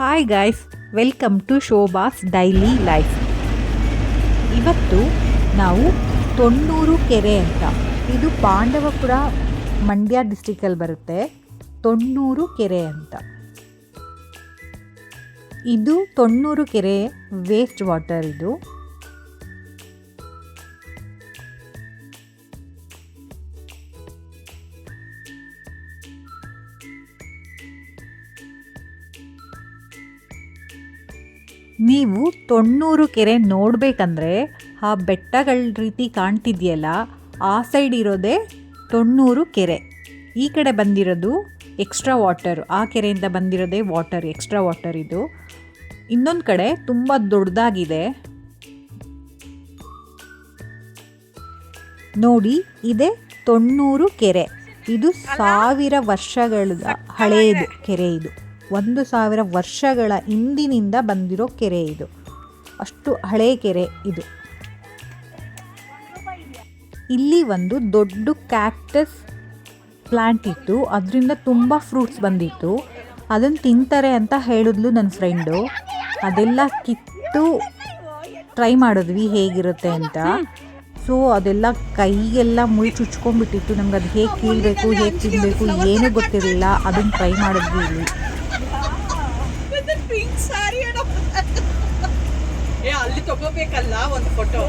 Hi guys, welcome to Shobha's daily life. ಇವತ್ತು ನಾವು ತೊಣ್ಣೂರು ಕೆರೆ ಅಂತ, ಇದು ಪಾಂಡವಪುರ ಮಂಡ್ಯ ಡಿಸ್ಟಿಕಲ್ಲಿ ಬರುತ್ತೆ. ತೊಣ್ಣೂರು ಕೆರೆ ಅಂತ, ಇದು ತೊಣ್ಣೂರು ಕೆರೆ ವೇಸ್ಟ್ ವಾಟರ್. ಇದು ನೀವು ತೊಣ್ಣೂರು ಕೆರೆ ನೋಡಬೇಕಂದ್ರೆ ಆ ಬೆಟ್ಟಗಳ ರೀತಿ ಕಾಣ್ತಿದೆಯಲ್ಲ, ಆ ಸೈಡ್ ಇರೋದೇ ತೊಣ್ಣೂರು ಕೆರೆ. ಈ ಕಡೆ ಬಂದಿರೋದು ಎಕ್ಸ್ಟ್ರಾ ವಾಟರ್, ಆ ಕೆರೆಯಿಂದ ಬಂದಿರೋದೇ ವಾಟರ್, ಎಕ್ಸ್ಟ್ರಾ ವಾಟರ್. ಇದು ಇನ್ನೊಂದು ಕಡೆ ತುಂಬ ದೊಡ್ಡದಾಗಿದೆ ನೋಡಿ, ಇದೇ ತೊಣ್ಣೂರು ಕೆರೆ. ಇದು 1000 ವರ್ಷಗಳ ಹಳೆಯದು ಕೆರೆ. ಇದು 1000 ವರ್ಷಗಳ ಹಿಂದಿನಿಂದ ಬಂದಿರೋ ಕೆರೆ. ಇದು ಅಷ್ಟು ಹಳೆ ಕೆರೆ. ಇದು ಇಲ್ಲಿ ಒಂದು ದೊಡ್ಡ ಕ್ಯಾಕ್ಟಸ್ ಪ್ಲಾಂಟ್ ಇತ್ತು, ಅದರಿಂದ ತುಂಬ ಫ್ರೂಟ್ಸ್ ಬಂದಿತ್ತು. ಅದನ್ನು ತಿಂತಾರೆ ಅಂತ ಹೇಳಿದ್ಲು ನನ್ನ ಫ್ರೆಂಡು. ಅದೆಲ್ಲ ಕಿತ್ತು ಟ್ರೈ ಮಾಡಿದ್ವಿ ಹೇಗಿರುತ್ತೆ ಅಂತ. ಸೊ ಅದೆಲ್ಲ ಕೈಗೆಲ್ಲ ಮುಳ್ಳು ಚುಚ್ಕೊಂಡ್ಬಿಟ್ಟಿತ್ತು. ನಮ್ಗೆ ಅದು ಹೇಗೆ ಕೀಳಬೇಕು, ಹೇಗೆ ತಿನ್ನಬೇಕು ಏನೂ ಗೊತ್ತಿರಲಿಲ್ಲ. ಅದನ್ನು ಟ್ರೈ ಮಾಡಿದ್ವಿ ಇಲ್ಲಿ. ಅಲ್ಲಿ ತಗೋಬೇಕಲ್ಲ ಒಂದು ಫೋಟೋ.